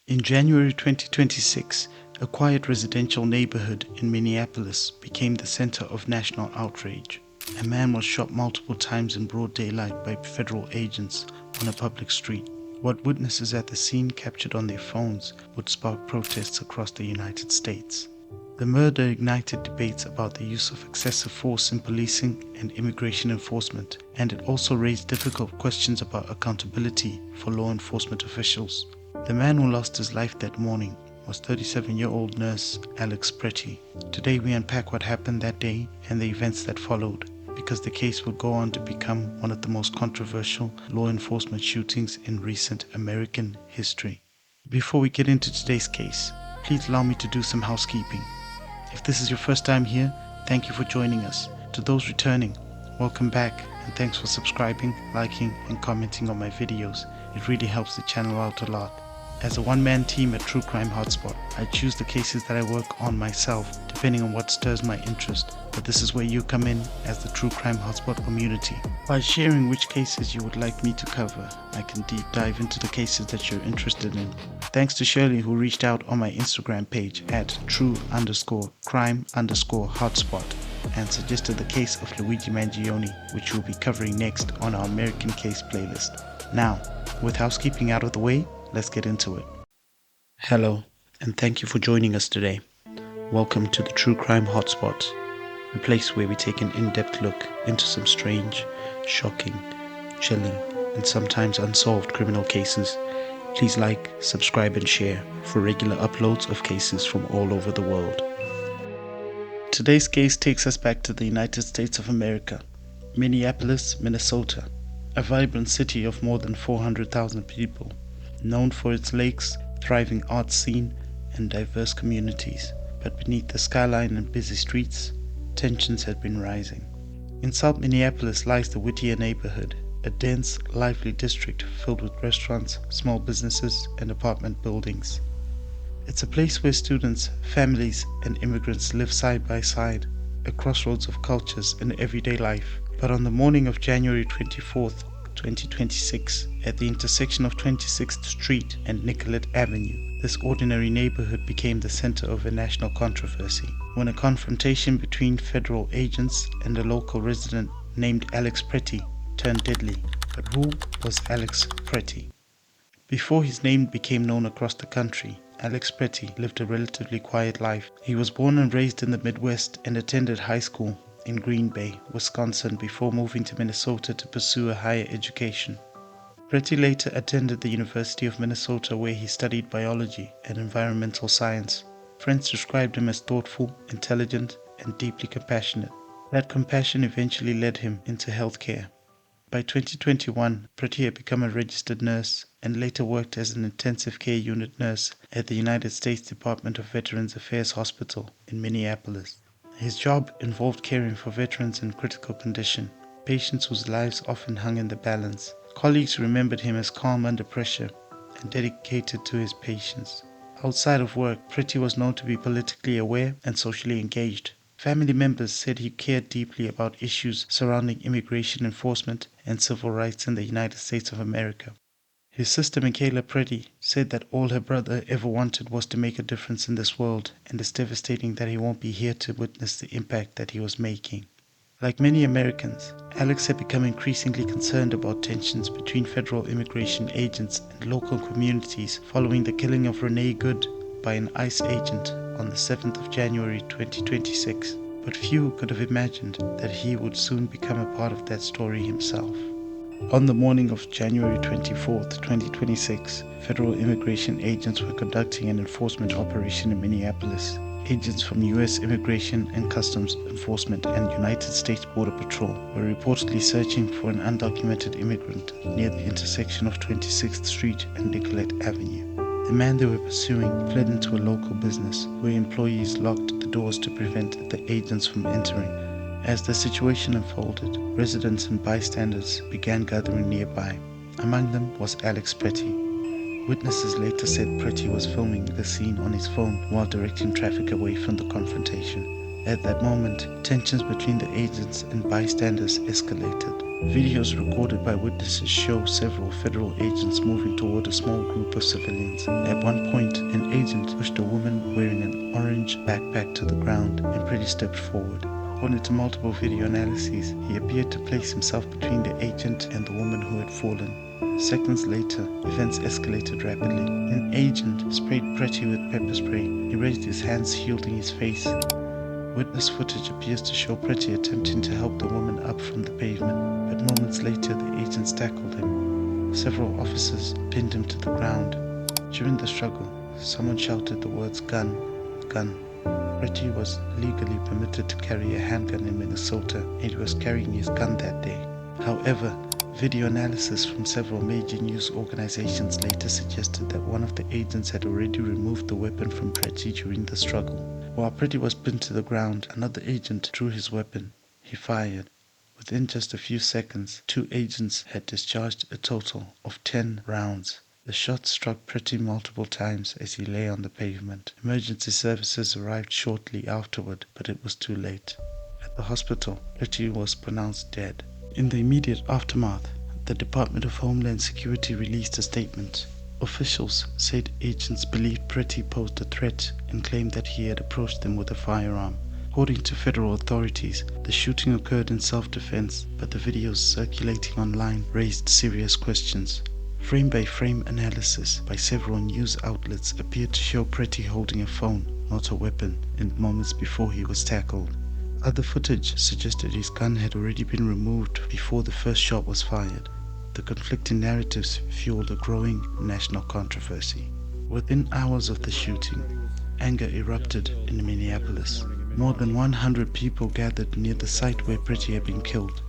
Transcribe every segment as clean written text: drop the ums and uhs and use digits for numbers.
In January 2026, a quiet residential neighborhood in Minneapolis became the center of national outrage. A man was shot multiple times in broad daylight by federal agents on a public street. What witnesses at the scene captured on their phones would spark protests across the United States. The murder ignited debates about the use of excessive force in policing and immigration enforcement, and it also raised difficult questions about accountability for law enforcement officials. The man who lost his life that morning was 37-year-old nurse Alex Pretti. Today we unpack what happened that day and the events that followed, because the case would go on to become one of the most controversial law enforcement shootings in recent American history. Before we get into today's case, please allow me to do some housekeeping. If this is your first time here, thank you for joining us. To those returning, welcome back, and thanks for subscribing, liking, and commenting on my videos. It really helps the channel out a lot. As a one-man team at True Crime Hotspot, I choose the cases that I work on myself, depending on what stirs my interest. But this is where you come in as the True Crime Hotspot community. By sharing which cases you would like me to cover, I can deep dive into the cases that you're interested in. Thanks to Shirley, who reached out on my Instagram page at true_crime_hotspot and suggested the case of Luigi Mangione, which we'll be covering next on our American Case playlist. Now, with housekeeping out of the way, let's get into it. Hello, and thank you for joining us today. Welcome to the True Crime Hotspot, a place where we take an in-depth look into some strange, shocking, chilling, and sometimes unsolved criminal cases. Please like, subscribe, and share for regular uploads of cases from all over the world. Today's case takes us back to the United States of America, Minneapolis, Minnesota, a vibrant city of more than 400,000 people, known for its lakes, thriving art scene, and diverse communities. But beneath the skyline and busy streets, tensions had been rising. In South Minneapolis lies the Whittier neighborhood, a dense, lively district filled with restaurants, small businesses, and apartment buildings. It's a place where students, families, and immigrants live side by side, a crossroads of cultures and everyday life. But on the morning of January 24th, 2026, at the intersection of 26th Street and Nicollet Avenue, this ordinary neighborhood became the center of a national controversy when a confrontation between federal agents and a local resident named Alex Pretti turned deadly. But who was Alex Pretti? Before his name became known across the country, Alex Pretti lived a relatively quiet life. He was born and raised in the Midwest and attended high school in Green Bay, Wisconsin, before moving to Minnesota to pursue a higher education. Pretti later attended the University of Minnesota, where he studied biology and environmental science. Friends described him as thoughtful, intelligent, and deeply compassionate. That compassion eventually led him into healthcare. By 2021, Pretti had become a registered nurse and later worked as an intensive care unit nurse at the United States Department of Veterans Affairs Hospital in Minneapolis. His job involved caring for veterans in critical condition, patients whose lives often hung in the balance. Colleagues remembered him as calm under pressure and dedicated to his patients. Outside of work, Pretti was known to be politically aware and socially engaged. Family members said he cared deeply about issues surrounding immigration enforcement and civil rights in the United States of America. His sister Michaela Pretti said that all her brother ever wanted was to make a difference in this world, and it's devastating that he won't be here to witness the impact that he was making. Like many Americans, Alex had become increasingly concerned about tensions between federal immigration agents and local communities following the killing of Renee Good by an ICE agent on the 7th of January 2026. But few could have imagined that he would soon become a part of that story himself. On the morning of January 24th, 2026, federal immigration agents were conducting an enforcement operation in Minneapolis. Agents from U.S. Immigration and Customs Enforcement and United States Border Patrol were reportedly searching for an undocumented immigrant near the intersection of 26th Street and Nicollet Avenue. The man they were pursuing fled into a local business where employees locked the doors to prevent the agents from entering. As the situation unfolded, residents and bystanders began gathering nearby. Among them was Alex Pretti. Witnesses later said Pretti was filming the scene on his phone while directing traffic away from the confrontation. At that moment, tensions between the agents and bystanders escalated. Videos recorded by witnesses show several federal agents moving toward a small group of civilians. At one point, an agent pushed a woman wearing an orange backpack to the ground, and Pretti stepped forward. According to multiple video analyses, he appeared to place himself between the agent and the woman who had fallen. Seconds later, events escalated rapidly. An agent sprayed Pretti with pepper spray. He raised his hands, shielding his face. Witness footage appears to show Pretti attempting to help the woman up from the pavement, but moments later the agents tackled him. Several officers pinned him to the ground. During the struggle, someone shouted the words "gun, gun." Pretti was legally permitted to carry a handgun in Minnesota, and he was carrying his gun that day. However, video analysis from several major news organizations later suggested that one of the agents had already removed the weapon from Pretti during the struggle. While Pretti was pinned to the ground, another agent drew his weapon. He fired. Within just a few seconds, 2 agents had discharged a total of 10 rounds. The shot struck Pretti multiple times as he lay on the pavement. Emergency services arrived shortly afterward, but it was too late. At the hospital, Pretti was pronounced dead. In the immediate aftermath, the Department of Homeland Security released a statement. Officials said agents believed Pretti posed a threat and claimed that he had approached them with a firearm. According to federal authorities, the shooting occurred in self-defense, but the videos circulating online raised serious questions. Frame-by-frame analysis by several news outlets appeared to show Pretti holding a phone, not a weapon, in the moments before he was tackled. Other footage suggested his gun had already been removed before the first shot was fired. The conflicting narratives fueled a growing national controversy. Within hours of the shooting, anger erupted in Minneapolis. More than 100 people gathered near the site where Pretti had been killed.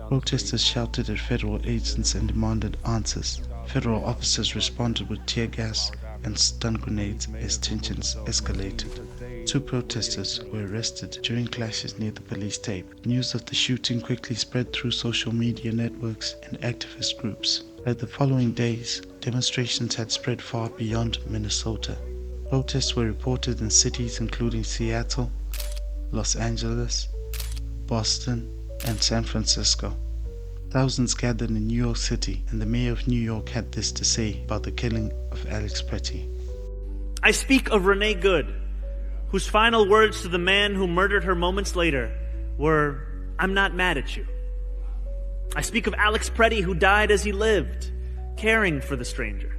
Protesters shouted at federal agents and demanded answers. Federal officers responded with tear gas and stun grenades as tensions escalated. 2 protesters were arrested during clashes near the police tape. News of the shooting quickly spread through social media networks and activist groups. By the following days, demonstrations had spread far beyond Minnesota. Protests were reported in cities including Seattle, Los Angeles, Boston, and San Francisco. Thousands gathered in New York City, and the mayor of New York had this to say about the killing of Alex Pretti. I speak of Renee Good, whose final words to the man who murdered her moments later were, "I'm not mad at you." I speak of Alex Pretti, who died as he lived, caring for the stranger.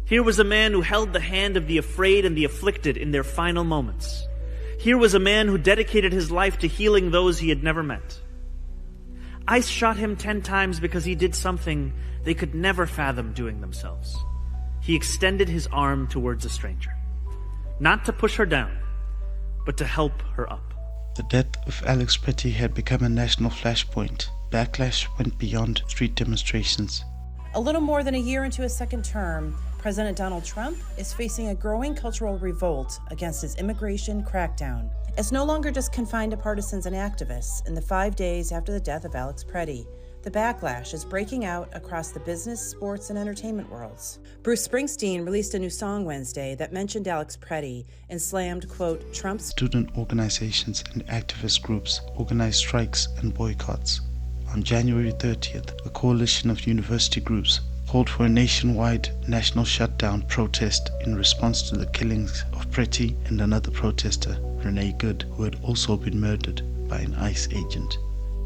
Here was a man who held the hand of the afraid and the afflicted in their final moments. Here was a man who dedicated his life to healing those he had never met. ICE shot him 10 times because he did something they could never fathom doing themselves. He extended his arm towards a stranger, not to push her down, but to help her up. The death of Alex Pretti had become a national flashpoint. Backlash went beyond street demonstrations. A little more than a year into his second term, President Donald Trump is facing a growing cultural revolt against his immigration crackdown. It's no longer just confined to partisans and activists. In the 5 days after the death of Alex Pretti, the backlash is breaking out across the business, sports, and entertainment worlds. Bruce Springsteen released a new song Wednesday that mentioned Alex Pretti and slammed, quote, Trump's. Student organizations and activist groups organized strikes and boycotts. On January 30th, a coalition of university groups called for a nationwide national shutdown protest in response to the killings of Pretti and another protester, Renee Good, who had also been murdered by an ICE agent.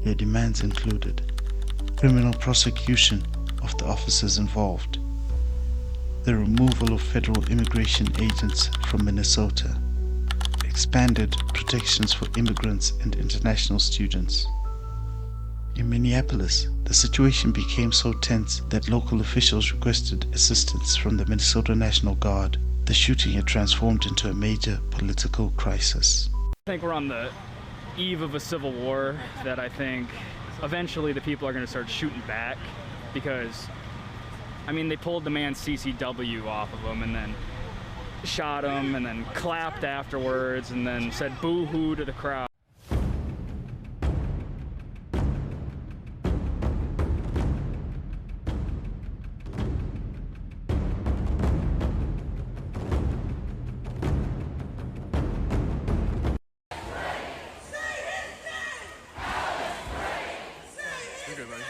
Their demands included criminal prosecution of the officers involved, the removal of federal immigration agents from Minnesota, expanded protections for immigrants and international students. In Minneapolis, the situation became so tense that local officials requested assistance from the Minnesota National Guard. The shooting had transformed into a major political crisis. I think we're on the eve of a civil war that I think eventually the people are going to start shooting back because, I mean, they pulled the man's CCW off of him and then shot him and then clapped afterwards and then said boo-hoo to the crowd. You're good, buddy.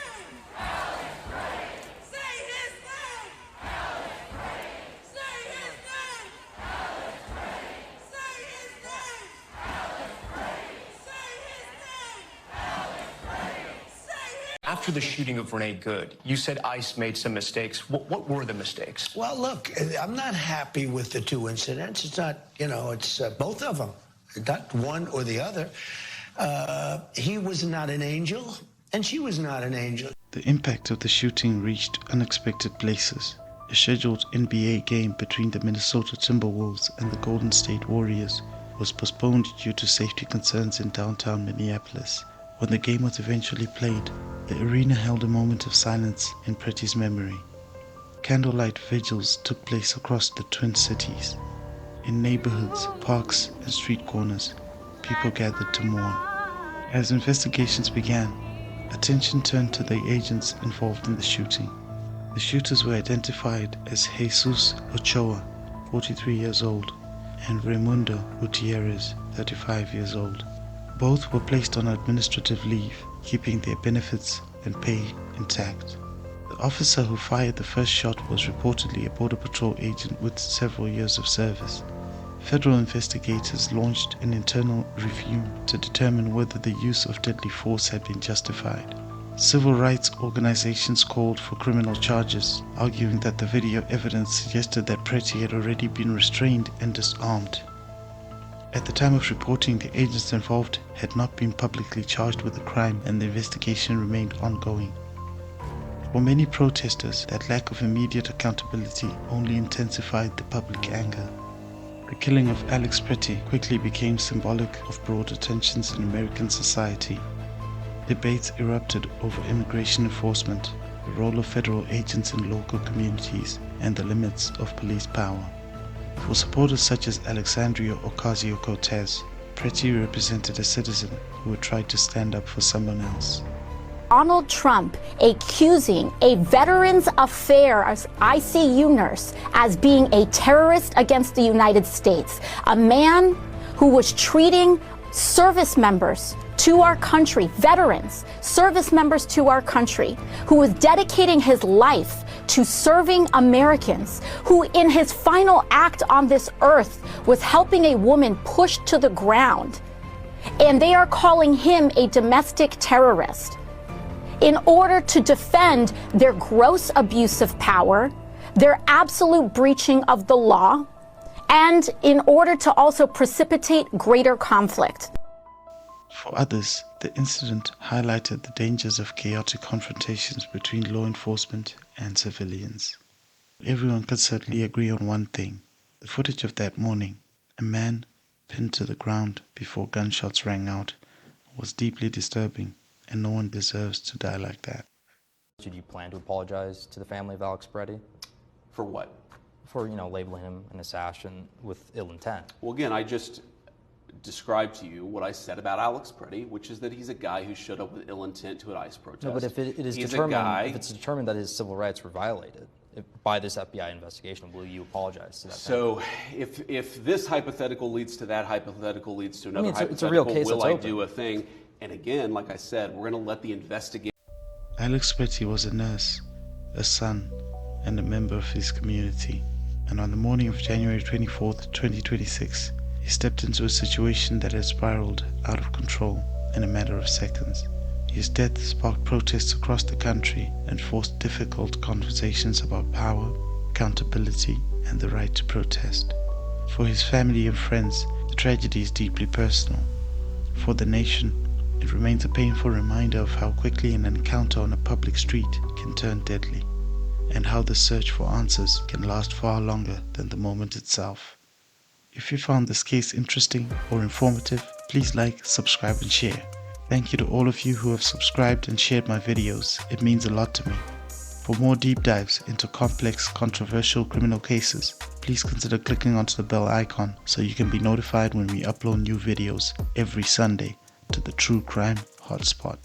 after the shooting of Renee Good, you said ICE made some mistakes. What were the mistakes? Well, look, I'm not happy with the two incidents. It's not, it's both of them, not one or the other. He was not an angel, and she was not an angel. The impact of the shooting reached unexpected places. A scheduled NBA game between the Minnesota Timberwolves and the Golden State Warriors was postponed due to safety concerns in downtown Minneapolis. When the game was eventually played, the arena held a moment of silence in Pretti's memory. Candlelight vigils took place across the Twin Cities. In neighborhoods, parks, and street corners, people gathered to mourn. As investigations began, attention turned to the agents involved in the shooting. The shooters were identified as Jesus Ochoa, 43 years old, and Raimundo Gutierrez, 35 years old. Both were placed on administrative leave, keeping their benefits and pay intact. The officer who fired the first shot was reportedly a Border Patrol agent with several years of service. Federal investigators launched an internal review to determine whether the use of deadly force had been justified. Civil rights organizations called for criminal charges, arguing that the video evidence suggested that Pretti had already been restrained and disarmed. At the time of reporting, the agents involved had not been publicly charged with the crime, and the investigation remained ongoing. For many protesters, that lack of immediate accountability only intensified the public anger. The killing of Alex Pretti quickly became symbolic of broader tensions in American society. Debates erupted over immigration enforcement, the role of federal agents in local communities, and the limits of police power. For supporters such as Alexandria Ocasio-Cortez, Pretti represented a citizen who had tried to stand up for someone else. Donald Trump accusing a Veterans Affairs ICU nurse as being a terrorist against the United States, a man who was treating service members to our country, veterans, service members to our country, who was dedicating his life to serving Americans, who in his final act on this earth was helping a woman pushed to the ground. And they are calling him a domestic terrorist in order to defend their gross abuse of power, their absolute breaching of the law, and in order to also precipitate greater conflict. For others, the incident highlighted the dangers of chaotic confrontations between law enforcement and civilians. Everyone could certainly agree on one thing. The footage of that morning, a man pinned to the ground before gunshots rang out, was deeply disturbing, and no one deserves to die like that. Did you plan to apologize to the family of Alex Pretti? For what? For, labeling him an assassin with ill intent. Well, again, I just described to you what I said about Alex Pretti, which is that he's a guy who showed up with ill intent to an ICE protest. No, but if it's determined that his civil rights were violated by this FBI investigation, will you apologize to that family? So if this hypothetical leads to that hypothetical leads to another hypothetical, it's a real case, will I do a thing? And again, like I said, we're going to let the investigation. Alex Pretti was a nurse, a son, and a member of his community. And on the morning of January 24th, 2026, he stepped into a situation that had spiraled out of control in a matter of seconds. His death sparked protests across the country and forced difficult conversations about power, accountability, and the right to protest. For his family and friends, the tragedy is deeply personal. For the nation, it remains a painful reminder of how quickly an encounter on a public street can turn deadly, and how the search for answers can last far longer than the moment itself. If you found this case interesting or informative, please like, subscribe, and share. Thank you to all of you who have subscribed and shared my videos. It means a lot to me. For more deep dives into complex, controversial criminal cases, please consider clicking onto the bell icon so you can be notified when we upload new videos every Sunday to the True Crime Hotspot.